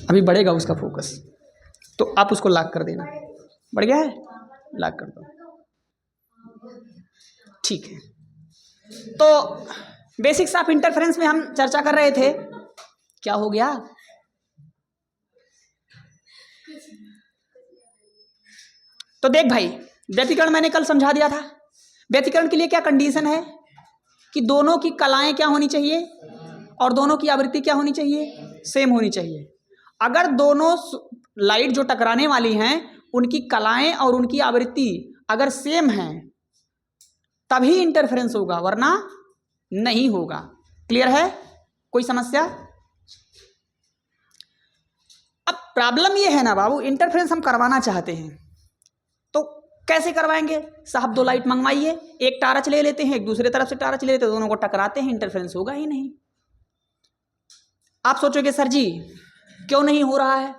अभी बढ़ेगा उसका फोकस, तो आप उसको लॉक कर देना। बढ़ गया है, लॉक कर दो। ठीक है, तो बेसिक्स ऑफ इंटरफेरेंस में हम चर्चा कर रहे थे। क्या हो गया? तो देख भाई, व्यतिकरण मैंने कल समझा दिया था। व्यतिकरण के लिए क्या कंडीशन है कि दोनों की कलाएं क्या होनी चाहिए और दोनों की आवृत्ति क्या होनी चाहिए? सेम होनी चाहिए। अगर दोनों लाइट जो टकराने वाली हैं उनकी कलाएं और उनकी आवृत्ति अगर सेम हैं तभी इंटरफेरेंस होगा, वरना नहीं होगा। क्लियर है? कोई समस्या? अब प्रॉब्लम ये है ना बाबू, इंटरफेरेंस हम करवाना चाहते हैं तो कैसे करवाएंगे? साहब 2 लाइट मंगवाइए, एक टारच ले लेते हैं, एक दूसरे तरफ से टारच ले लेते हैं, दोनों को टकराते हैं, इंटरफेरेंस होगा ही नहीं। आप सोचोगे सर जी क्यों नहीं हो रहा है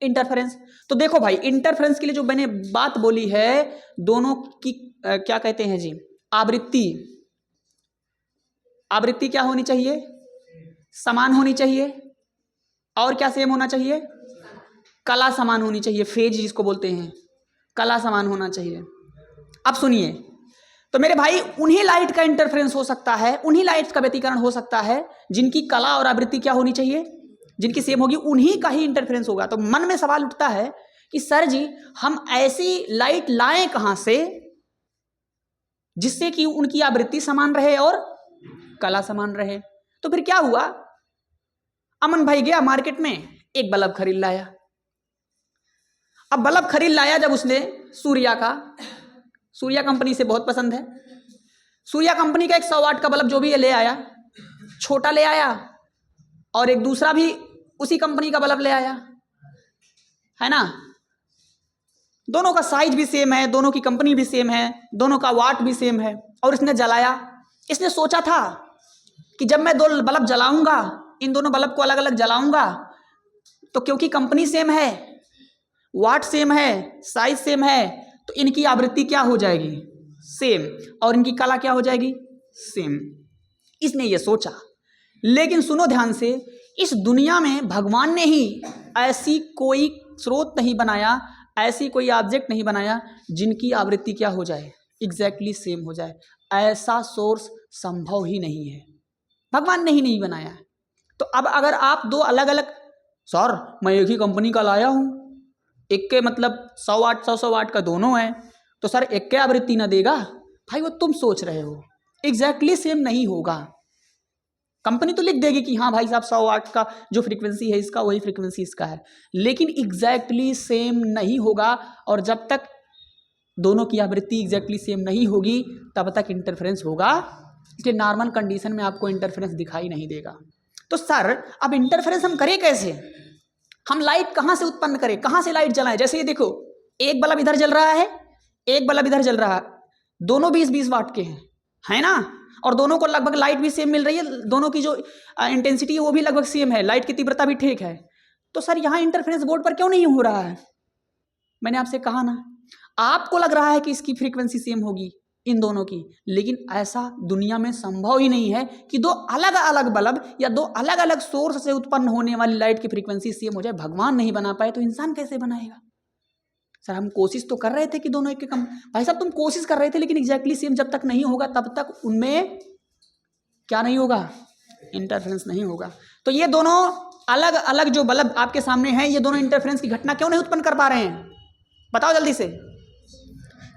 इंटरफेरेंस? तो देखो भाई, इंटरफेरेंस के लिए जो मैंने बात बोली है, दोनों की क्या कहते हैं जी, आवृत्ति। आवृत्ति क्या होनी चाहिए? समान होनी चाहिए। और क्या सेम होना चाहिए? कला समान होनी चाहिए, फेज जिसको बोलते हैं, कला समान होना चाहिए। अब सुनिए, तो मेरे भाई उन्हीं लाइट का इंटरफेरेंस हो सकता है, उन्हीं लाइट का व्यतिकरण हो सकता है जिनकी कला और आवृत्ति क्या होनी चाहिए, जिनकी सेम होगी, उन्हीं का ही इंटरफेरेंस होगा। तो मन में सवाल उठता है कि सर जी हम ऐसी लाइट लाएं कहां से जिससे कि उनकी आवृत्ति समान रहे और कला समान रहे? तो फिर क्या हुआ, अमन भाई गया मार्केट में, एक बल्ब खरीद लाया। अब बल्ब खरीद लाया जब उसने सूर्या का, सूर्या कंपनी से बहुत पसंद है, सूर्या कंपनी का एक 100 वाट का बल्ब जो भी है ले आया, छोटा ले आया, और एक दूसरा भी उसी कंपनी का बल्ब ले आया, है ना। दोनों का साइज भी सेम है, दोनों की कंपनी भी सेम है, दोनों का वाट भी सेम है, और इसने जलाया। इसने सोचा था कि जब मैं 2 बल्ब जलाऊंगा, इन दोनों बल्ब को अलग अलग जलाऊंगा, तो क्योंकि कंपनी सेम है, वाट सेम है, साइज सेम है, तो इनकी आवृत्ति क्या हो जाएगी? सेम, और इनकी कला क्या हो जाएगी? सेम। इसने ये सोचा। लेकिन सुनो ध्यान से, इस दुनिया में भगवान ने ही ऐसी कोई स्रोत नहीं बनाया, ऐसी कोई ऑब्जेक्ट नहीं बनाया जिनकी आवृत्ति क्या हो जाए? एग्जैक्टली सेम हो जाए। ऐसा सोर्स संभव ही नहीं है, भगवान ने ही नहीं बनाया। तो अब अगर आप 2 अलग अलग, सर मैं एक ही कंपनी का लाया हूं, एक के मतलब 100 वाट 100 वाट का दोनों है, तो सर एक के आवृत्ति ना देगा? भाई वो तुम सोच रहे हो, एग्जैक्टली सेम नहीं होगा। कंपनी तो लिख देगी कि हाँ भाई साहब 100 वाट का जो फ्रीक्वेंसी है इसका वही फ्रीक्वेंसी इसका है, लेकिन एग्जैक्टली सेम नहीं होगा। और जब तक दोनों की आवृत्ति एग्जैक्टली सेम नहीं होगी तब तक इंटरफेरेंस होगा। इसलिए नॉर्मल कंडीशन में आपको इंटरफेरेंस दिखाई नहीं देगा। तो सर अब इंटरफेरेंस हम करें कैसे? हम लाइट कहाँ से उत्पन्न करें, कहाँ से लाइट जलाएं? जैसे ये देखो, एक बल्ब इधर जल रहा है, एक बल्ब इधर जल रहा है, दोनों 20-20 वाट के हैं, है ना, और दोनों को लगभग लाइट भी सेम मिल रही है, दोनों की जो इंटेंसिटी है वो भी लगभग सेम है, लाइट की तीव्रता भी ठीक है। तो सर यहाँ इंटरफेरेंस बोर्ड पर क्यों नहीं हो रहा है? मैंने आपसे कहा ना, आपको लग रहा है कि इसकी फ्रीक्वेंसी सेम होगी इन दोनों की, लेकिन ऐसा दुनिया में संभव ही नहीं है कि 2 अलग अलग बल्ब या 2 अलग अलग सोर्स से उत्पन्न होने वाली लाइट की फ्रीक्वेंसी सेम हो जाए। भगवान नहीं बना पाए तो इंसान कैसे बनाएगा? सर हम कोशिश तो कर रहे थे कि दोनों एक के कम, भाई साहब तुम कोशिश कर रहे थे, लेकिन एग्जैक्टली सेम जब तक नहीं होगा तब तक उनमें क्या नहीं होगा? इंटरफेरेंस नहीं होगा। तो ये दोनों अलग अलग जो बल्ब आपके सामने हैं, ये दोनों इंटरफेरेंस की घटना क्यों नहीं उत्पन्न कर पा रहे हैं? बताओ जल्दी से।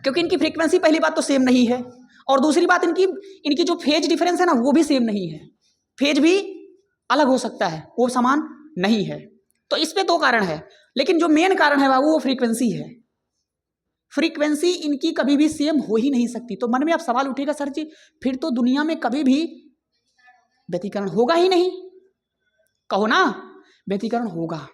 क्योंकि इनकी फ्रीक्वेंसी पहली बात तो सेम नहीं है, और दूसरी बात इनकी जो फेज डिफरेंस है ना वो भी सेम नहीं है, फेज भी अलग हो सकता है, वो समान नहीं है। तो इस पे 2 कारण है, लेकिन जो मेन कारण है वो फ्रीक्वेंसी है। फ्रीक्वेंसी इनकी कभी भी सेम हो ही नहीं सकती। तो मन में अब सवाल उठेगा, सर जी फिर तो दुनिया में कभी भी व्यतिकरण होगा ही नहीं। कहो ना, व्यतिकरण होगा।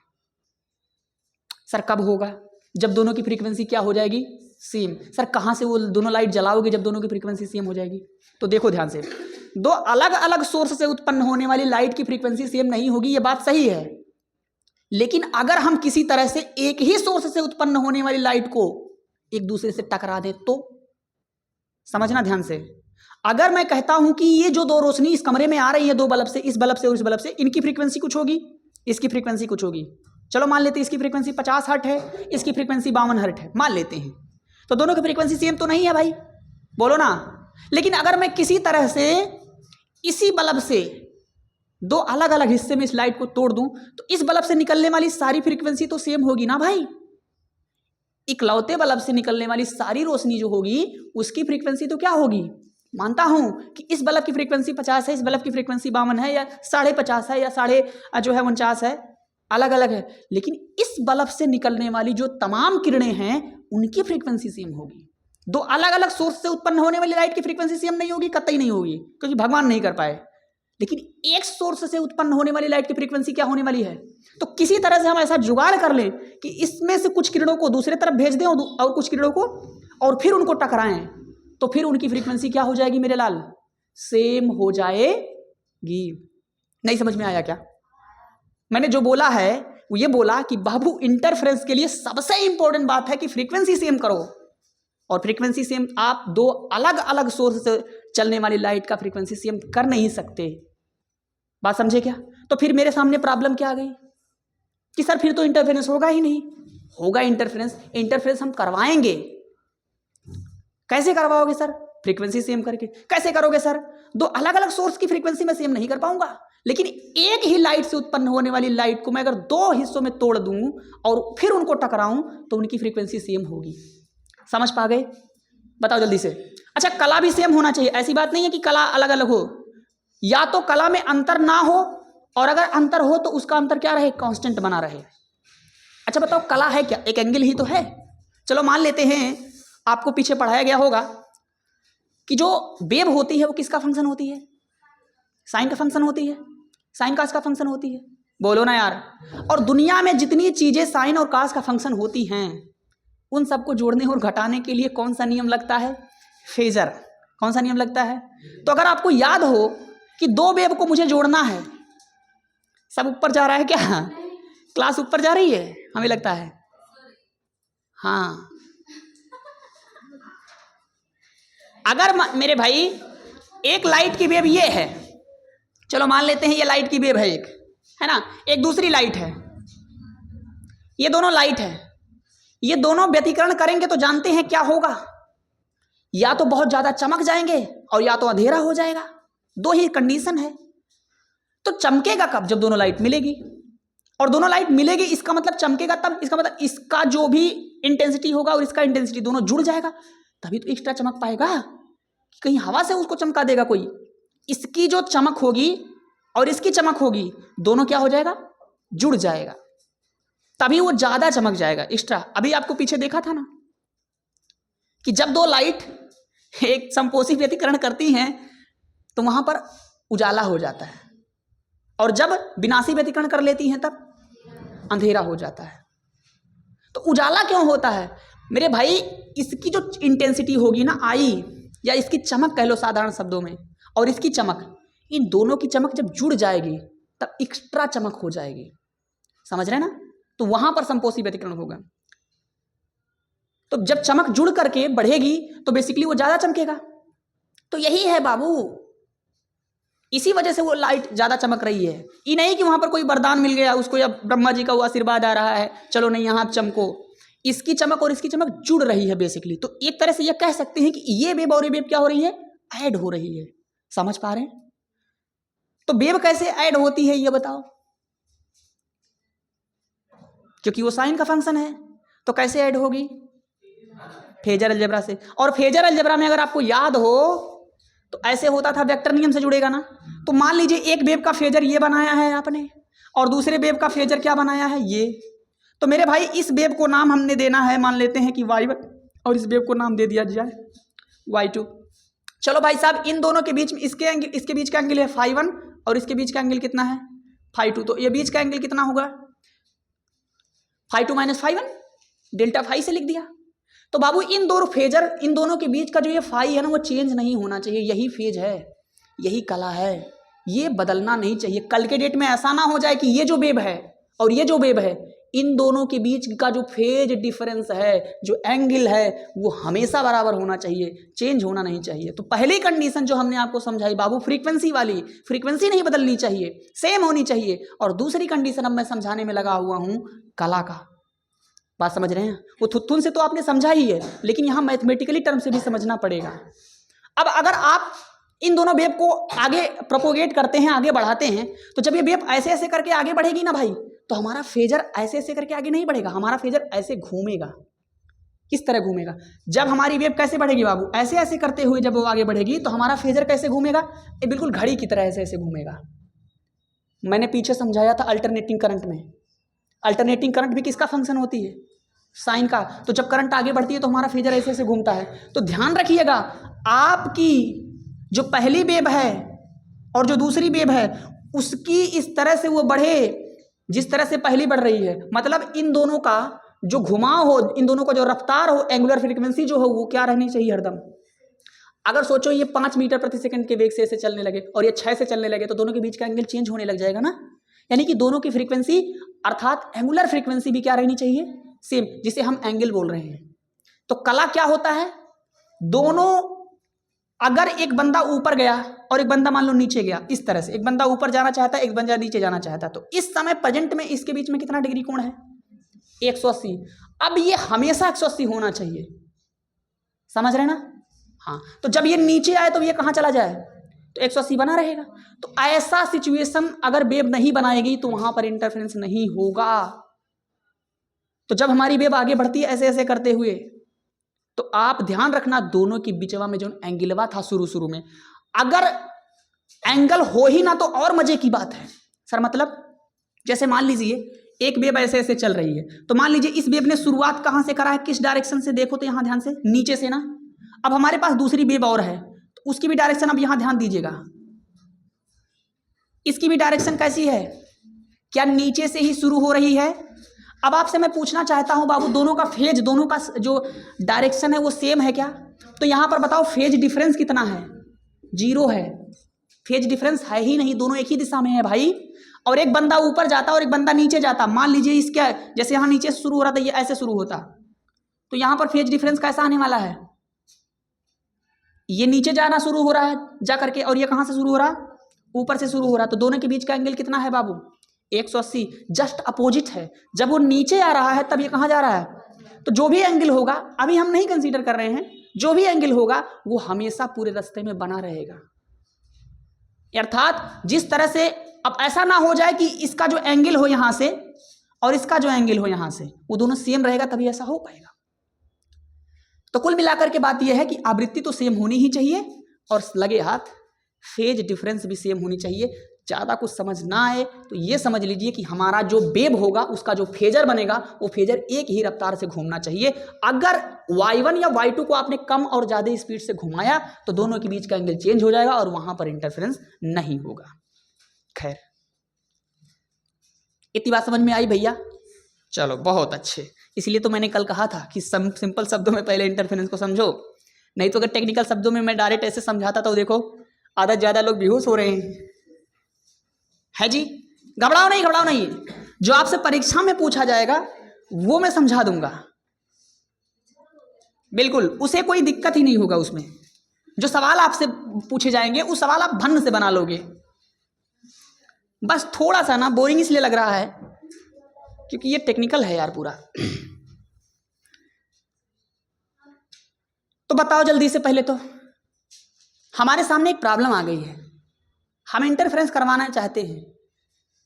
सर कब होगा? जब दोनों की फ्रीक्वेंसी क्या हो जाएगी? सेम। सर कहाँ से वो दोनों लाइट जलाओगे जब दोनों की फ्रीक्वेंसी सेम हो जाएगी? तो देखो ध्यान से, 2 अलग अलग सोर्स से उत्पन्न होने वाली लाइट की फ्रीक्वेंसी सेम नहीं होगी, ये बात सही है। लेकिन अगर हम किसी तरह से एक ही सोर्स से उत्पन्न होने वाली लाइट को एक दूसरे से टकरा दें तो, समझना ध्यान से, अगर मैं कहता हूं कि ये जो 2 रोशनी इस कमरे में आ रही है 2 बल्ब से, इस बल्ब से और इस बल्ब से, इनकी फ्रीक्वेंसी कुछ होगी, इसकी फ्रीक्वेंसी कुछ होगी, चलो मान लेते हैं इसकी फ्रीक्वेंसी 50 हर्ट है, इसकी फ्रीक्वेंसी 52 हर्ट है, मान लेते हैं। तो दोनों की फ्रीक्वेंसी सेम तो नहीं है भाई, बोलो ना। लेकिन अगर मैं किसी तरह से इसी बल्ब से दो अलग अलग हिस्से में इस लाइट को तोड़ दूं, तो इस बल्ब से निकलने वाली सारी फ्रीक्वेंसी तो सेम होगी ना भाई। इकलौते बल्ब से निकलने वाली सारी रोशनी जो होगी उसकी फ्रीक्वेंसी तो क्या होगी। मानता हूं कि इस बल्ब की फ्रीक्वेंसी 50 है, इस बल्ब की फ्रीक्वेंसी 52 है, या 50.5 है, या 49 है, अलग अलग है, लेकिन इस बल्ब से निकलने वाली जो तमाम किरणें हैं उनकी फ्रीक्वेंसी सेम होगी। दो अलग अलग सोर्स से उत्पन्न होने वाली लाइट की फ्रीक्वेंसी सेम नहीं होगी, कतई नहीं होगी, क्योंकि भगवान नहीं कर पाए। लेकिन एक सोर्स से उत्पन्न होने वाली लाइट की फ्रीक्वेंसी क्या होने वाली है। तो किसी तरह से हम ऐसा जुगाड़ कर लें कि इसमें से कुछ किरणों को दूसरे तरफ भेज दें और कुछ किरणों को, और फिर उनको टकराएं, तो फिर उनकी फ्रीक्वेंसी क्या हो जाएगी मेरे लाल, सेम हो जाएगी। नहीं समझ में आया क्या? मैंने जो बोला है वो ये बोला कि बाबू इंटरफेरेंस के लिए सबसे इंपॉर्टेंट बात है कि फ्रीक्वेंसी सेम करो, और फ्रीक्वेंसी सेम आप दो अलग अलग सोर्स से चलने वाली लाइट का फ्रीक्वेंसी सेम कर नहीं सकते। बात समझे क्या? तो फिर मेरे सामने प्रॉब्लम क्या आ गई कि सर फिर तो इंटरफेरेंस होगा ही नहीं। होगा इंटरफेरेंस हम करवाएंगे। कैसे करवाओगे सर? फ्रीक्वेंसी सेम करके। कैसे करोगे सर? दो अलग अलग सोर्स की फ्रीक्वेंसी में सेम नहीं कर पाऊंगा, लेकिन एक ही लाइट से उत्पन्न होने वाली लाइट को मैं अगर दो हिस्सों में तोड़ दूं और फिर उनको टकराऊं तो उनकी फ्रीक्वेंसी सेम होगी। समझ पा गए? बताओ जल्दी से। अच्छा, कला भी सेम होना चाहिए, ऐसी बात नहीं है कि कला अलग अलग हो। या तो कला में अंतर ना हो, और अगर अंतर हो तो उसका अंतर क्या रहे, कांस्टेंट बना रहे। अच्छा बताओ, कला है क्या? एक एंगल ही तो है। चलो मान लेते हैं आपको पीछे पढ़ाया गया होगा कि जो वेव होती है वो किसका फंक्शन होती है? साइन का फंक्शन होती है। साइन कास का फंक्शन होती है, बोलो ना यार। और दुनिया में जितनी चीजें साइन और कास का फंक्शन होती हैं उन सबको जोड़ने और घटाने के लिए कौन सा नियम लगता है? फेजर। कौन सा नियम लगता है? तो अगर आपको याद हो कि दो वेव को मुझे जोड़ना है, सब ऊपर जा रहा है क्या? क्लास ऊपर जा रही है हमें लगता है। हाँ, अगर मेरे भाई एक लाइट की वेव ये है, चलो मान लेते हैं ये लाइट की वेव है एक, है ना, एक दूसरी लाइट है, ये दोनों लाइट है, ये दोनों व्यतिकरण करेंगे तो जानते हैं क्या होगा, या तो बहुत ज्यादा चमक जाएंगे और या तो अंधेरा हो जाएगा। दो ही कंडीशन है। तो चमकेगा कब? जब दोनों लाइट मिलेगी, और दोनों लाइट मिलेगी इसका मतलब चमकेगा तब, इसका मतलब इसका जो भी इंटेंसिटी होगा और इसका इंटेंसिटी दोनों जुड़ जाएगा, तभी तो एक्स्ट्रा चमक पाएगा। कहीं हवा से उसको चमका देगा कोई, इसकी जो चमक होगी और इसकी चमक होगी, दोनों क्या हो जाएगा? जुड़ जाएगा, तभी वो ज्यादा चमक जाएगा एक्स्ट्रा। अभी आपको पीछे देखा था ना कि जब दो लाइट एक समपोषी व्यतिकरण करती हैं तो वहां पर उजाला हो जाता है, और जब विनाशी व्यतिकरण कर लेती हैं तब अंधेरा हो जाता है। तो उजाला क्यों होता है मेरे भाई? इसकी जो इंटेंसिटी होगी ना, आई, या इसकी चमक कह लो साधारण शब्दों में, और इसकी चमक, इन दोनों की चमक जब जुड़ जाएगी तब एक्स्ट्रा चमक हो जाएगी। समझ रहे ना? तो वहां पर समपोषी व्यतिकरण होगा। तो जब चमक जुड़ करके बढ़ेगी तो बेसिकली वो ज्यादा चमकेगा। तो यही है बाबू, इसी वजह से वो लाइट ज्यादा चमक रही है। ये नहीं कि वहां पर कोई वरदान मिल गया उसको, या ब्रह्मा जी का वो आशीर्वाद आ रहा है, चलो नहीं यहां चमको। इसकी चमक और इसकी चमक जुड़ रही है बेसिकली। तो एक तरह से ये कह सकते हैं कि ये वेव और ये वेव क्या हो रही है? ऐड हो रही है। समझ पा रहे हैं? तो वेव कैसे ऐड होती है ये बताओ? क्योंकि वो साइन का फंक्शन है, तो कैसे ऐड होगी? फेजर अलजेब्रा से। और फेजर अलजेब्रा में अगर आपको याद हो तो ऐसे होता था, वेक्टर नियम से जुड़ेगा ना। तो मान लीजिए एक वेव का फेजर ये बनाया है आपने, और दूसरे वेव का फेजर क्या बनाया है? ये। तो मेरे भाई इस वेव को नाम हमने देना है, मान लेते हैं कि y1, और इस वेव को नाम दे दिया जाए y2। चलो भाई साहब, इन दोनों के बीच में इसके बीच का एंगल है φ1 और इसके बीच का एंगल कितना है? φ2। तो ये बीच का एंगल कितना होगा? φ2 - φ1, डेल्टा फाई से लिख दिया। तो बाबू इन दोनों के बीच का जो ये फाई है ना, वो चेंज नहीं होना चाहिए। यही फेज है, यही कला है, ये बदलना नहीं चाहिए। कल के डेट में ऐसा ना हो जाए कि ये जो वेव है और ये जो वेव है इन दोनों के बीच का जो फेज डिफरेंस है, जो एंगल है, वो हमेशा बराबर होना चाहिए, चेंज होना नहीं चाहिए। तो पहली कंडीशन जो हमने आपको समझाई बाबू फ्रीक्वेंसी वाली, फ्रीक्वेंसी नहीं बदलनी चाहिए, सेम होनी चाहिए। और दूसरी कंडीशन अब मैं समझाने में लगा हुआ हूं कला का। बात समझ रहे हैं? वो थुत्थुन से तो आपने समझा ही है, लेकिन यहां मैथमेटिकली टर्म से भी समझना पड़ेगा। अब अगर आप इन दोनों वेव को आगे प्रोपोगेट करते हैं, आगे बढ़ाते हैं, तो जब ये वेव ऐसे ऐसे करके आगे बढ़ेगी ना भाई, तो हमारा फेजर ऐसे ऐसे करके आगे नहीं बढ़ेगा, हमारा फेजर ऐसे घूमेगा। किस तरह घूमेगा? जब हमारी वेव कैसे बढ़ेगी बाबू, ऐसे ऐसे करते हुए जब वो आगे बढ़ेगी, तो हमारा फेजर कैसे घूमेगा? ये बिल्कुल घड़ी की तरह ऐसे ऐसे घूमेगा। मैंने पीछे समझाया था अल्टरनेटिंग करंट में, अल्टरनेटिंग करंट भी किसका फंक्शन होती है? साइन का। तो जब करंट आगे बढ़ती है तो हमारा फेजर ऐसे ऐसे घूमता है। तो ध्यान रखिएगा, आपकी जो पहली वेव है और जो दूसरी वेव है, उसकी इस तरह से वो बढ़े जिस तरह से पहली बढ़ रही है। मतलब इन दोनों का जो घुमाव हो, इन दोनों का जो रफ्तार हो, एंगुलर फ्रीक्वेंसी जो हो, वो क्या रहनी चाहिए हरदम। अगर सोचो ये 5 मीटर प्रति सेकंड के वेग से ऐसे चलने लगे और ये 6 से चलने लगे, तो दोनों के बीच का एंगल चेंज होने लग जाएगा ना। यानी कि दोनों की फ्रीक्वेंसी अर्थात एंगुलर फ्रीक्वेंसी भी क्या रहनी चाहिए? सेम, जिसे हम एंगल बोल रहे हैं। तो कला क्या होता है? दोनों, अगर एक बंदा ऊपर गया और एक बंदा मान लो नीचे गया, इस तरह से एक बंदा ऊपर जाना चाहता है, एक बंदा नीचे जाना चाहता है, तो इस समय प्रेजेंट में इसके बीच में कितना डिग्री कोण है? 180। अब ये हमेशा 180 होना चाहिए, समझ रहे ना? हाँ, तो जब ये नीचे आए तो ये कहाँ चला जाए? तो 180 बना रहेगा। तो ऐसा सिचुएशन अगर वेव नहीं बनाएगी तो वहां पर इंटरफेरेंस नहीं होगा। तो जब हमारी वेव आगे बढ़ती है ऐसे ऐसे करते हुए, तो आप ध्यान रखना दोनों की बीचवा में जो एंगलवा था शुरू में, अगर एंगल हो ही ना तो और मजे की बात है सर। मतलब जैसे मान लीजिए एक वेव ऐसे ऐसे चल रही है, तो मान लीजिए इस वेव ने शुरुआत कहां से करा है, किस डायरेक्शन से? देखो तो यहां ध्यान से, नीचे से ना। अब हमारे पास दूसरी वेव और है, तो उसकी भी डायरेक्शन अब यहां ध्यान दीजिएगा, इसकी भी डायरेक्शन कैसी है? क्या नीचे से ही शुरू हो रही है? अब आपसे मैं पूछना चाहता हूं बाबू, दोनों का फेज, दोनों का जो डायरेक्शन है वो सेम है क्या? तो यहां पर बताओ फेज डिफरेंस कितना है? 0 है। फेज डिफरेंस है ही नहीं, दोनों एक ही दिशा में है भाई। और एक बंदा ऊपर जाता और एक बंदा नीचे जाता, मान लीजिए इसका जैसे यहां नीचे शुरू हो रहा था, ये ऐसे शुरू होता, तो यहां पर फेज डिफरेंस कैसा आने वाला है? ये नीचे जाना शुरू हो रहा है जा करके, और ये कहां से शुरू हो रहा? ऊपर से शुरू हो रहा। तो दोनों के बीच का एंगल कितना है बाबू? 180। जस्ट अपोजिट है। जब वो नीचे आ रहा है तब ये कहां जा रहा है? तो जो भी एंगल होगा, अभी हम नहीं कंसीडर कर रहे हैं, जो भी एंगल होगा वो हमेशा पूरे रास्ते में बना रहेगा। अर्थात जिस तरह से, अब ऐसा ना हो जाए कि इसका जो एंगल हो यहां से और इसका जो एंगल हो यहां से, वो दोनों सेम रहेगा तभी ऐसा हो पाएगा। तो कुल मिलाकर के बात यह है कि आवृत्ति तो सेम होनी ही चाहिए और लगे हाथ फेज डिफरेंस भी सेम होनी चाहिए। ज़्यादा कुछ समझ ना आए तो ये समझ लीजिए कि हमारा जो वेव होगा उसका जो फेजर बनेगा वो फेजर एक ही रफ्तार से घूमना चाहिए। अगर y1 या y2 को आपने कम और ज़्यादा स्पीड से घुमाया तो दोनों के बीच का एंगल चेंज हो जाएगा और वहां पर इंटरफेरेंस नहीं होगा। खैर, इतनी बात समझ में आई भैया? चलो बहुत अच्छे। इसलिए तो मैंने कल कहा था कि सिंपल शब्दों में पहले इंटरफेरेंस को समझो, नहीं तो अगर टेक्निकल शब्दों में मैं डायरेक्ट ऐसे समझाता तो देखो आधा ज़्यादा लोग बेहोश हो रहे हैं। है जी? घबराओ नहीं, जो आपसे परीक्षा में पूछा जाएगा वो मैं समझा दूंगा, बिल्कुल उसे कोई दिक्कत ही नहीं होगा। उसमें जो सवाल आपसे पूछे जाएंगे उस सवाल आप भन्न से बना लोगे। बस थोड़ा सा ना बोरिंग इसलिए लग रहा है क्योंकि ये टेक्निकल है यार पूरा। तो बताओ जल्दी से, पहले तो हमारे सामने एक प्रॉब्लम आ गई है, हम इंटरफेरेंस करवाना चाहते हैं।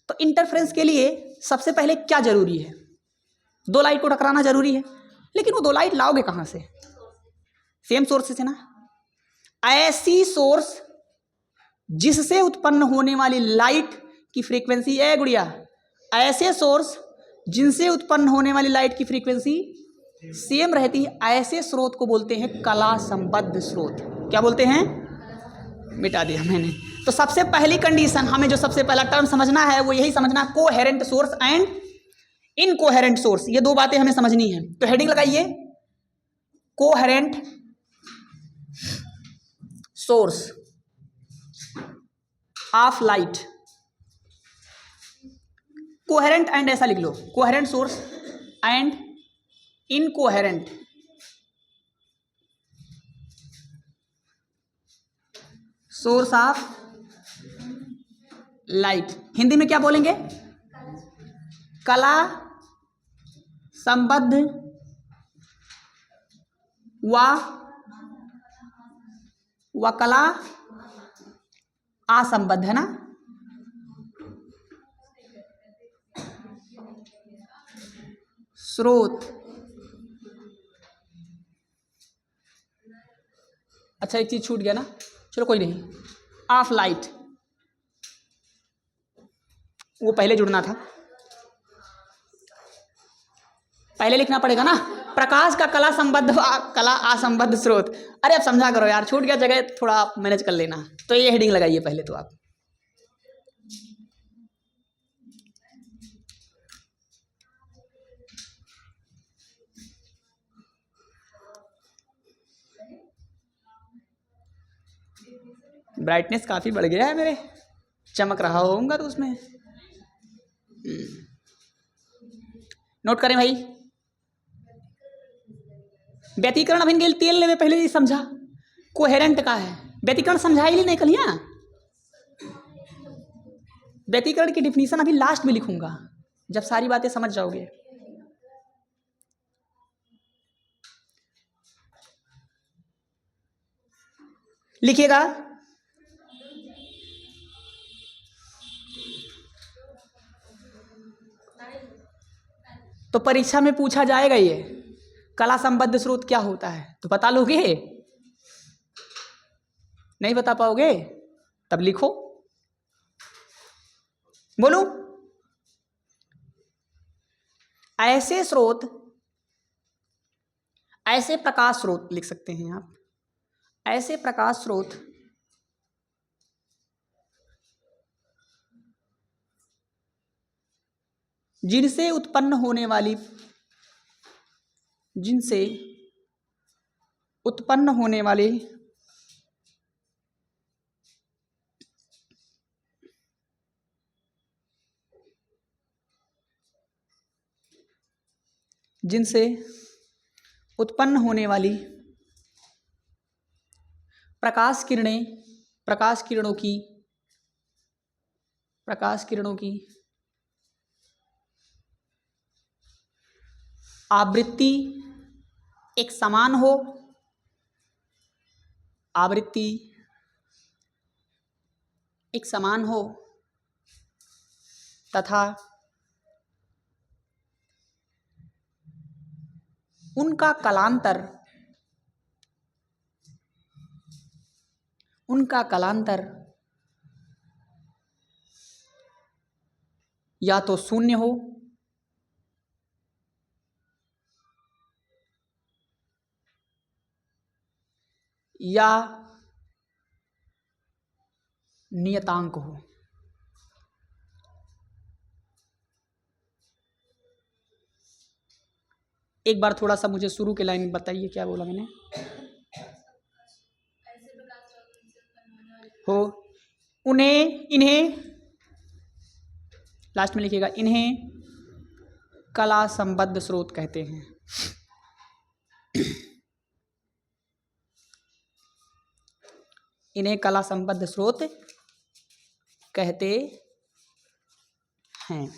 तो इंटरफेरेंस के लिए सबसे पहले क्या जरूरी है? 2 लाइट को टकराना जरूरी है, लेकिन वो 2 लाइट लाओगे कहां से? सेम सोर्स से ना। ऐसी सोर्स जिससे उत्पन्न होने वाली लाइट की फ्रीक्वेंसी है गुड़िया, ऐसे सोर्स जिनसे उत्पन्न होने वाली लाइट की फ्रीक्वेंसी सेम रहती है, ऐसे स्रोत को बोलते हैं कला संबद्ध स्रोत। क्या बोलते हैं? मिटा दिया मैंने। तो सबसे पहली कंडीशन, हमें जो सबसे पहला टर्म समझना है वो यही समझना, coherent source and incoherent source. ये 2 बातें हमें समझनी है। तो हेडिंग लगाइए, coherent source of light coherent and ऐसा लिख लो, coherent source and incoherent source of light. Hindi में क्या बोलेंगे? कला संबद्ध व कला असंबद्ध, है ना? स्रोत। अच्छा एक चीज छूट गया ना, चलो कोई नहीं, ऑफ लाइट, वो पहले जुड़ना था, पहले लिखना पड़ेगा ना, प्रकाश का कला संबद्ध कला असंबद्ध स्रोत। अरे अब समझा करो यार, छूट गया जगह, थोड़ा मैनेज कर लेना। तो ये हेडिंग लगाइए पहले तो आप। ब्राइटनेस काफी बढ़ गया है मेरे, चमक रहा होगा तो उसमें नोट करें भाई। व्यतिकरण अभिन गेल तेल ले पहले ही समझा, कोहेरेंट का है, व्यतिकरण समझा ही नहीं कल यहाँ। व्यतिकरण की डिफिनीशन अभी लास्ट में लिखूंगा जब सारी बातें समझ जाओगे। लिखिएगा, तो परीक्षा में पूछा जाएगा ये कला संबद्ध स्रोत क्या होता है, तो बता लोगे? नहीं बता पाओगे तब लिखो, बोलो। ऐसे स्रोत, ऐसे प्रकाश स्रोत लिख सकते हैं आप, ऐसे प्रकाश स्रोत जिनसे उत्पन्न होने वाली, जिनसे उत्पन्न होने वाले जिनसे उत्पन्न होने वाली प्रकाश किरणें, प्रकाश किरणों की आवृत्ति एक समान हो, आवृत्ति एक समान हो तथा उनका कलांतर या तो शून्य हो या नियतांक हो। एक बार थोड़ा सा मुझे शुरू के लाइन बताइए, क्या बोला मैंने? हो, इन्हें लास्ट में लिखिएगा, इन्हें कला संबद्ध स्रोत कहते हैं। इन्हें कला संबद्ध स्रोत कहते हैं।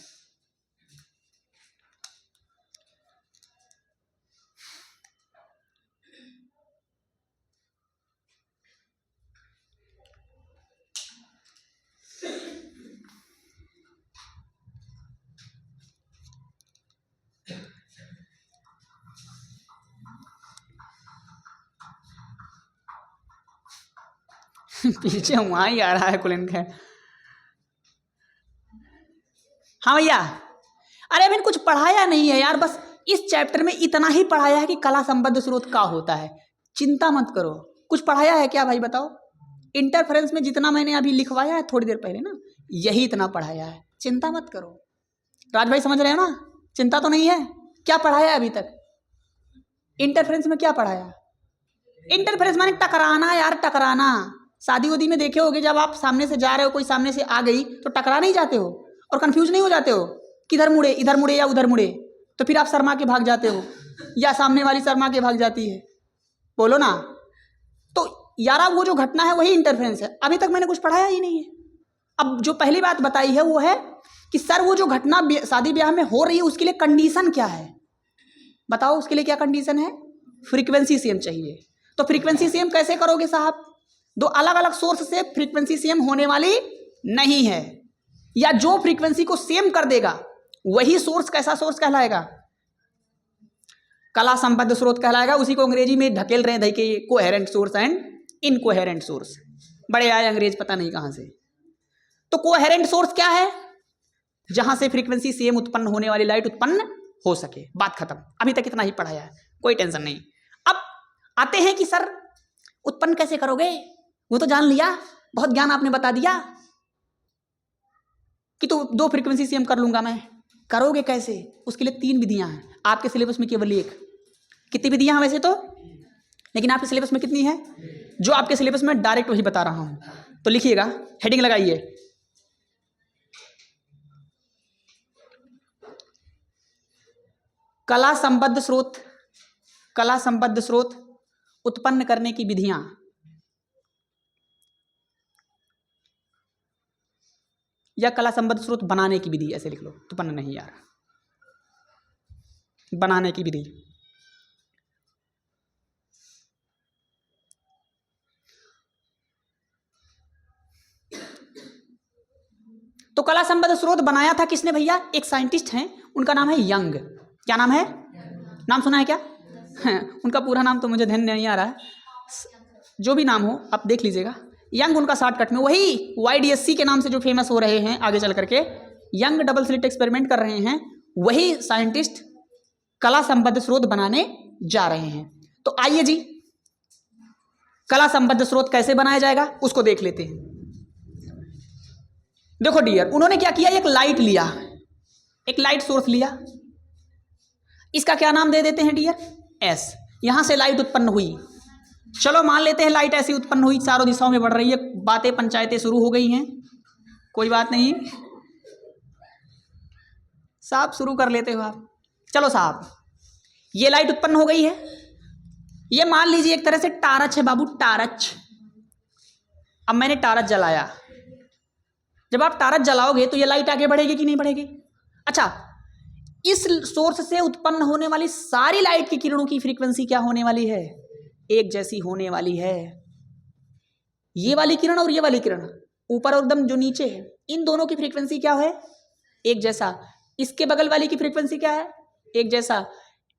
पीछे वहां ही आ रहा है कुलिन का। हाँ भैया, अरे अभी कुछ पढ़ाया नहीं है यार, बस इस चैप्टर में इतना ही पढ़ाया है कि कला संबद्ध स्रोत क्या होता है। चिंता मत करो, कुछ पढ़ाया है क्या भाई बताओ? इंटरफेरेंस में जितना मैंने अभी लिखवाया है थोड़ी देर पहले ना, यही इतना पढ़ाया है। चिंता मत करो, राज भाई समझ रहे हो ना? चिंता तो नहीं है। क्या पढ़ाया अभी तक? इंटरफेरेंस में क्या पढ़ाया? इंटरफेरेंस माने टकराना यार, टकराना। शादी उदी में देखे होगे, जब आप सामने से जा रहे हो, कोई सामने से आ गई तो टकरा नहीं जाते हो और कंफ्यूज नहीं हो जाते हो? किधर मुड़े, इधर मुड़े या उधर मुड़े, तो फिर आप शर्मा के भाग जाते हो या सामने वाली शर्मा के भाग जाती है, बोलो ना। तो यारा वो जो घटना है वही इंटरफेरेंस है। अभी तक मैंने कुछ पढ़ाया ही नहीं है। अब जो पहली बात बताई है वो है कि सर वो जो घटना शादी ब्याह में हो रही है उसके लिए कंडीशन क्या है, बताओ उसके लिए क्या कंडीशन है, फ्रीक्वेंसी सेम चाहिए। तो फ्रीक्वेंसी सेम कैसे करोगे साहब, दो अलग अलग सोर्स से फ्रीक्वेंसी सेम होने वाली नहीं है, या जो फ्रीक्वेंसी को सेम कर देगा वही सोर्स कैसा सोर्स कहलाएगा, कला संबद्ध स्रोत कहलाएगा। उसी को अंग्रेजी में ढकेल रहे हैं कि coherent source and incoherent source, बड़े आए अंग्रेज पता नहीं कहां से। तो कोहेरेंट सोर्स क्या है, जहां से फ्रीक्वेंसी सेम उत्पन्न होने वाली लाइट उत्पन्न हो सके, बात खत्म। अभी तक इतना ही पढ़ाया है, कोई टेंशन नहीं। अब आते हैं कि सर उत्पन्न कैसे करोगे, वो तो जान लिया, बहुत ज्ञान आपने बता दिया कि तो दो फ्रीक्वेंसी सेम कर लूंगा मैं, करोगे कैसे, उसके लिए 3 विधियां हैं। आपके सिलेबस में केवल 1, कितनी विधियां हैं वैसे तो, लेकिन आपके सिलेबस में कितनी है, जो आपके सिलेबस में डायरेक्ट वही बता रहा हूं। तो लिखिएगा, हेडिंग लगाइए, कला संबद्ध स्रोत, कला संबद्ध स्रोत उत्पन्न करने की विधियां, या कला संबद्ध स्रोत बनाने की विधि, ऐसे लिख लो, उत्पन्न नहीं यार, बनाने की विधि। तो कला संबद्ध स्रोत बनाया था किसने भैया, एक साइंटिस्ट हैं, उनका नाम है यंग। क्या नाम है, नाम सुना है क्या? उनका पूरा नाम तो मुझे ध्यान नहीं आ रहा है, जो भी नाम हो आप देख लीजिएगा। यंग उनका शॉर्टकट में, वही YDSC के नाम से जो फेमस हो रहे हैं आगे चल करके, यंग डबल स्लिट एक्सपेरिमेंट कर रहे हैं, वही साइंटिस्ट कला संबद्ध स्रोत बनाने जा रहे हैं। तो आइए जी, कला संबद्ध स्रोत कैसे बनाया जाएगा उसको देख लेते हैं। देखो डियर, उन्होंने क्या किया, एक लाइट लिया, एक लाइट सोर्स लिया, इसका क्या नाम दे देते हैं डियर, S। यहां से लाइट उत्पन्न हुई, चलो मान लेते हैं लाइट ऐसी उत्पन्न हुई, चारों दिशाओं में बढ़ रही है, बातें पंचायतें शुरू हो गई हैं, कोई बात नहीं साहब, शुरू कर लेते हो आप। चलो साहब, ये लाइट उत्पन्न हो गई है, ये मान लीजिए एक तरह से टारच है बाबू, टारच। अब मैंने टारच जलाया, जब आप टारच जलाओगे तो ये लाइट आगे बढ़ेगी कि नहीं बढ़ेगी? अच्छा, इस सोर्स से उत्पन्न होने वाली सारी लाइट की किरणों की फ्रीक्वेंसी क्या होने वाली है, एक जैसी होने वाली है। ये वाली किरण और ये वाली किरण, ऊपर और एकदम जो नीचे है, इन दोनों की फ्रीक्वेंसी क्या है, एक जैसा। इसके बगल वाली की फ्रीक्वेंसी क्या है, एक जैसा।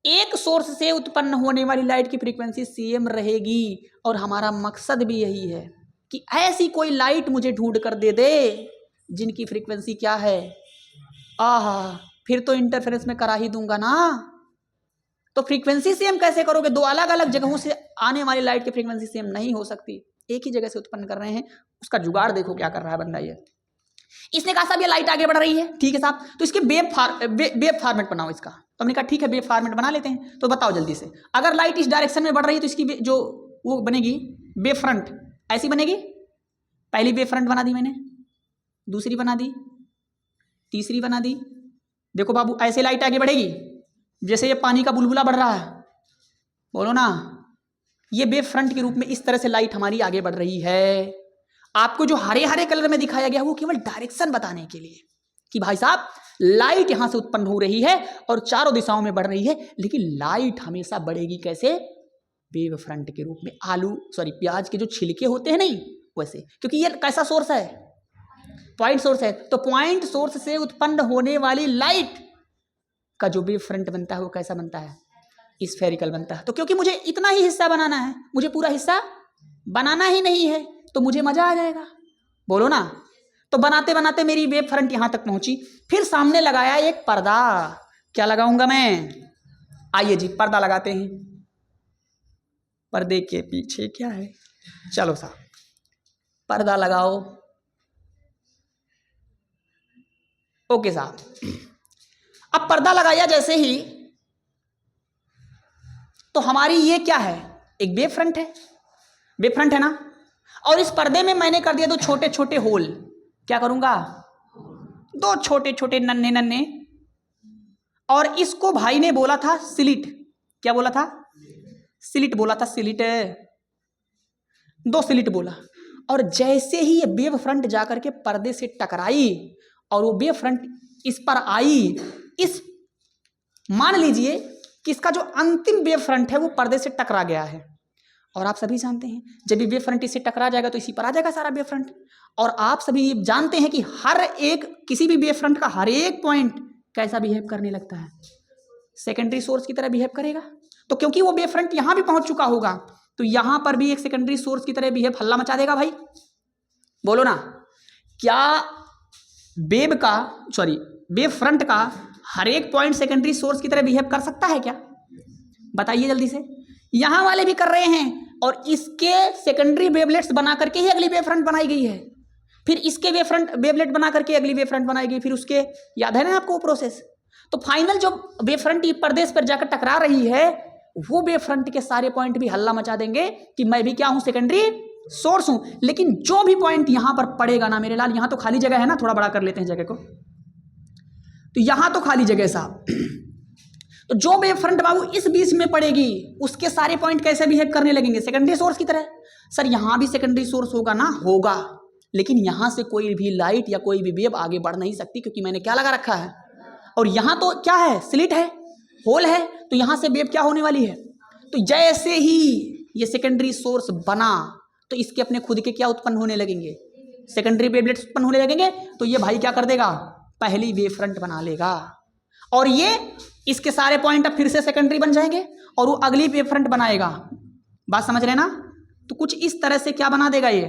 एक सोर्स से उत्पन्न होने वाली लाइट की फ्रीक्वेंसी सेम रहेगी, और हमारा मकसद भी यही है कि ऐसी कोई लाइट मुझे ढूंढ कर दे दे जिनकी फ्रीक्वेंसी क्या है, आहा, फिर तो इंटरफेरेंस में करा ही दूंगा ना। तो फ्रीक्वेंसी सेम कैसे करोगे, दो अलग अलग जगहों से आने वाली लाइट की फ्रीक्वेंसी सेम नहीं हो सकती, एक ही जगह से उत्पन्न कर रहे हैं। उसका जुगाड़ देखो क्या कर रहा है बंदा। ये इसने कहा साहब ये लाइट आगे बढ़ रही है, ठीक है साहब, तो इसके वेव फॉर्मेट बनाओ इसका। तो हमने कहा ठीक है, वेव फॉर्मेट बना लेते हैं। तो बताओ जल्दी से, अगर लाइट इस डायरेक्शन में बढ़ रही है तो इसकी जो वो बनेगी वेव फ्रंट ऐसी बनेगी। पहली वेव फ्रंट बना दी मैंने, दूसरी बना दी, तीसरी बना दी। देखो बाबू, ऐसे लाइट आगे बढ़ेगी जैसे ये पानी का बुलबुला बढ़ रहा है, बोलो ना। ये वेव फ्रंट के रूप में इस तरह से लाइट हमारी आगे बढ़ रही है। आपको जो हरे हरे कलर में दिखाया गया वो केवल डायरेक्शन बताने के लिए कि भाई साहब लाइट यहां से उत्पन्न हो रही है और चारों दिशाओं में बढ़ रही है, लेकिन लाइट हमेशा बढ़ेगी कैसे, वेव फ्रंट के रूप में। प्याज के जो छिलके होते हैं नहीं वैसे, क्योंकि ये कैसा सोर्स है, पॉइंट सोर्स है। तो पॉइंट सोर्स से उत्पन्न होने वाली लाइट का जो वेव फ्रंट बनता है वो कैसा बनता है, स्फेरिकल बनता है। तो क्योंकि मुझे इतना ही हिस्सा बनाना है, मुझे पूरा हिस्सा बनाना ही नहीं है, तो मुझे मजा आ जाएगा, बोलो ना। तो बनाते बनाते मेरी वेव फ्रंट यहां तक पहुंची, फिर सामने लगाया एक पर्दा। क्या लगाऊंगा मैं, आइए जी पर्दा लगाते हैं। पर्दे के पीछे क्या है, चलो साहब पर्दा लगाओ। ओके साहब, अब पर्दा लगाया जैसे ही, तो हमारी ये क्या है, एक वेव फ्रंट है, वेव फ्रंट है ना। और इस पर्दे में मैंने कर दिया दो छोटे छोटे होल। क्या करूंगा, दो छोटे छोटे नन्हे नन्हे और इसको भाई ने बोला था स्लिट। क्या बोला था? स्लिट बोला था, स्लिट। 2 स्लिट बोला। और जैसे ही ये वेव फ्रंट जाकर के पर्दे से टकराई और वो वेव फ्रंट इस पर आई, इस मान लीजिए कि इसका जो अंतिम वेव फ्रंट है वो पर्दे से टकरा गया है। और आप सभी जानते हैं जब ये वेव फ्रंट इससे टकरा जाएगा तो इसी पर आ जाएगा सारा वेव फ्रंट। और आप सभी जानते हैं कि हर एक किसी भी वेव फ्रंट का हर एक पॉइंट कैसा बिहेव करने लगता है? सेकेंडरी सोर्स की तरह बिहेव करेगा। तो क्योंकि वो वेव फ्रंट यहां भी पहुंच चुका होगा तो यहां पर भी एक सेकेंडरी सोर्स की तरह बिहेव, हल्ला मचा देगा भाई। बोलो ना, क्या वेव फ्रंट का हर एक पॉइंट सेकेंडरी सोर्स की तरह बिहेव कर सकता है क्या? बताइए जल्दी से। यहां वाले भी कर रहे हैं और इसके सेकेंडरी वेवलेट्स बना करके ही अगली वेव फ्रंट बनाई गई है। फिर इसके वेवलेट बना करके अगली वेव फ्रंट बनाई गई। फिर उसके, याद है ना आपको वो प्रोसेस? तो फाइनल जो वेव फ्रंट प्रदेश पर जाकर टकरा रही है वो वेव फ्रंट के सारे पॉइंट भी हल्ला मचा देंगे कि मैं भी क्या हूं? सेकेंडरी सोर्स हूं। लेकिन जो भी पॉइंट यहां पर पड़ेगा ना मेरे लाल, यहां तो खाली जगह है ना, थोड़ा बड़ा कर लेते हैं जगह को, तो यहां तो खाली जगह साहब। तो जो वेव फ्रंट बाबू इस बीच में पड़ेगी उसके सारे पॉइंट कैसे बिहेव करने लगेंगे? सेकेंडरी सोर्स की तरह। सर यहां भी सेकेंडरी सोर्स होगा ना? होगा, लेकिन यहां से कोई भी लाइट या कोई भी वेव आगे बढ़ नहीं सकती क्योंकि मैंने क्या लगा रखा है? और यहां तो क्या है? स्लिट है, होल है, तो यहां से वेव क्या होने वाली है? तो जैसे ही ये सेकेंडरी सोर्स बना तो इसके अपने खुद के क्या उत्पन्न होने लगेंगे? सेकेंडरी वेवलेट्स उत्पन्न होने लगेंगे। तो ये भाई क्या कर देगा? पहली वेव फ्रंट बना लेगा और ये इसके सारे पॉइंट अब फिर से सेकेंडरी बन जाएंगे और वो अगली वेव फ्रंट बनाएगा। बात समझ रहे ना? तो कुछ इस तरह से क्या बना देगा? ये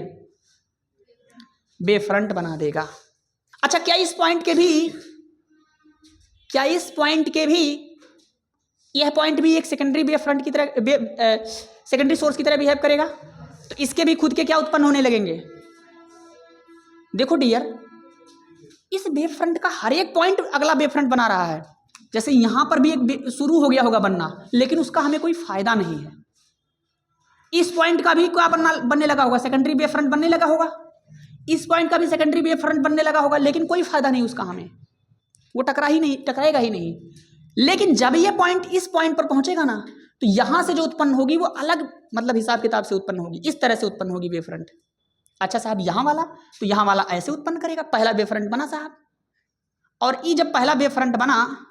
वेव फ्रंट बना देगा। अच्छा, क्या इस पॉइंट के भी यह पॉइंट भी एक सेकेंडरी वेव फ्रंट की तरह, सेकेंडरी सोर्स की तरह बिहेव करेगा? तो इसके भी खुद के क्या उत्पन्न होने लगेंगे? देखो डियर, इस वेव फ्रंट का हर एक पॉइंट अगला वेव फ्रंट बना रहा है। जैसे यहां पर भी एक शुरू हो गया होगा बनना, लेकिन उसका हमें कोई फायदा नहीं है। इस पॉइंट का भी क्या बनने लगा होगा? सेकेंडरी वेव फ्रंट बनने लगा होगा। इस पॉइंट का भी सेकेंडरी वेव फ्रंट बनने लगा होगा, लेकिन कोई फायदा नहीं उसका हमें, वो टकराएगा ही नहीं। लेकिन जब ये पॉइंट इस पॉइंट पर पहुंचेगा ना तो यहां से जो उत्पन्न होगी वो अलग मतलब हिसाब किताब से उत्पन्न होगी, इस तरह से उत्पन्न होगी वेव फ्रंट। अच्छा साहब, यहां वाला तो यहां वाला ऐसे उत्पन्न करेगा। पहला वेव फ्रंट बना साहब, और ये जब पहला वेव फ्रंट बना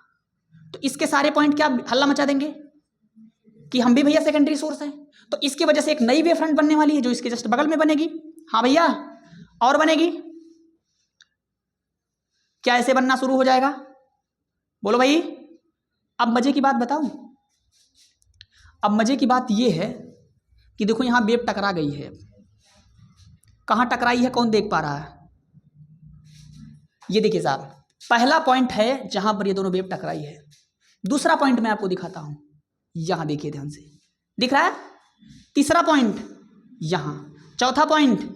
तो इसके सारे पॉइंट क्या हल्ला मचा देंगे कि हम भी भैया सेकेंडरी सोर्स हैं। तो इसकी वजह से एक नई वेव फ्रंट बनने वाली है जो इसके जस्ट बगल में बनेगी। हाँ भैया, और बनेगी क्या? ऐसे बनना शुरू हो जाएगा। बोलो भाई। अब मजे की बात बताऊं? अब मजे की बात यह है कि देखो यहां वेव टकरा गई है। कहां टकराई है? कौन देख पा रहा है? ये देखिए साहब, पहला पॉइंट है जहां पर ये दोनों वेव टकराई है। दूसरा पॉइंट मैं आपको दिखाता हूं, यहां देखिए ध्यान से, दिख रहा है? तीसरा पॉइंट यहां, चौथा पॉइंट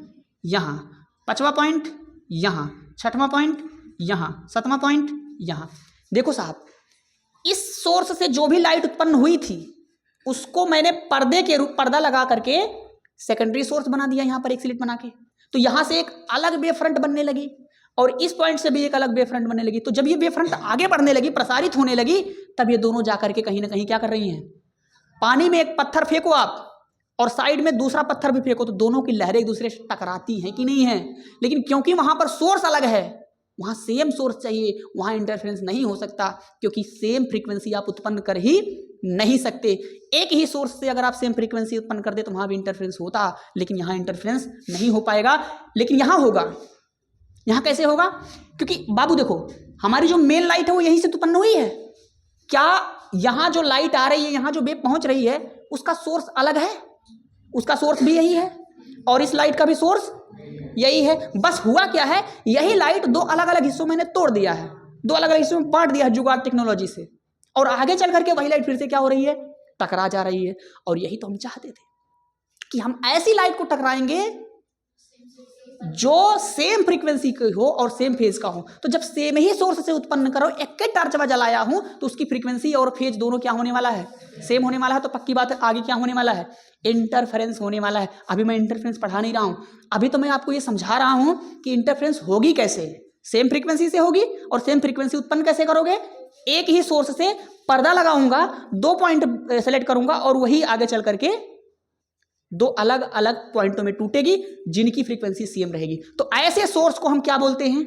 यहां, पांचवा पॉइंट यहां, छठवां पॉइंट यहां, सातवां पॉइंट यहां। देखो साहब, इस सोर्स से जो भी लाइट उत्पन्न हुई थी उसको मैंने पर्दा लगा करके सेकेंडरी सोर्स बना दिया, यहां पर एक स्लिट बना के। तो यहां से एक अलग वेव फ्रंट बनने लगी और इस पॉइंट से भी एक अलग वेव फ्रंट बनने लगी। तो जब ये वेव फ्रंट आगे बढ़ने लगी, प्रसारित होने लगी, तब ये दोनों जाकर के कहीं ना कहीं क्या कर रही हैं? पानी में एक पत्थर फेंको आप और साइड में दूसरा पत्थर भी फेंको, तो दोनों की लहरें एक दूसरे से टकराती हैं कि नहीं है? लेकिन क्योंकि वहां पर सोर्स अलग है, वहां सेम सोर्स चाहिए, वहां इंटरफेरेंस नहीं हो सकता, क्योंकि सेम फ्रीक्वेंसी आप उत्पन्न कर ही नहीं सकते। एक ही सोर्स से अगर आप सेम फ्रीक्वेंसी उत्पन्न कर दे तो वहां भी इंटरफेरेंस होता, लेकिन यहां इंटरफेरेंस नहीं हो पाएगा। लेकिन यहां होगा। यहां कैसे होगा? क्योंकि बाबू देखो, हमारी जो मेन लाइट है वो यहीं से उत्पन्न हुई है। क्या यहां जो लाइट आ रही है, यहां जो वेव पहुंच रही है, उसका सोर्स अलग है? उसका सोर्स भी यही है और इस लाइट का भी सोर्स यही है। बस हुआ क्या है, यही लाइट दो अलग अलग हिस्सों में तोड़ दिया है, दो अलग अलग हिस्सों में बांट दिया है जुगाड़ टेक्नोलॉजी से, और आगे चल करके वही लाइट फिर से क्या हो रही है? टकरा जा रही है। और यही तो हम चाहते थे कि हम ऐसी लाइट को टकराएंगे जो सेम फ्रीक्वेंसी की हो और सेम फेज का हो। तो जब सेम ही सोर्स से उत्पन्न करो, एक ही टॉर्च जलाया हूं, तो उसकी फ्रीक्वेंसी और फेज दोनों क्या होने वाला है? सेम होने वाला है। तो पक्की बात है, आगे क्या होने वाला है? इंटरफेरेंस होने वाला है। अभी मैं इंटरफेरेंस पढ़ा नहीं रहा हूं, अभी तो मैं आपको ये समझा रहा हूं कि इंटरफेरेंस होगी कैसे। सेम फ्रीक्वेंसी से होगी और सेम फ्रीक्वेंसी उत्पन्न कैसे करोगे? एक ही सोर्स से पर्दा लगाऊंगा, 2 पॉइंट सेलेक्ट करूंगा और वही आगे चल करके 2 अलग अलग पॉइंटों में टूटेगी जिनकी फ्रीक्वेंसी सेम रहेगी। तो ऐसे सोर्स को हम क्या बोलते हैं?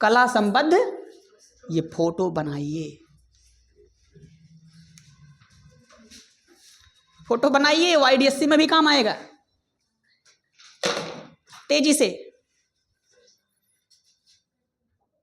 कला संबद्ध। ये फोटो बनाइए, फोटो बनाइए, YDSC में भी काम आएगा। तेजी से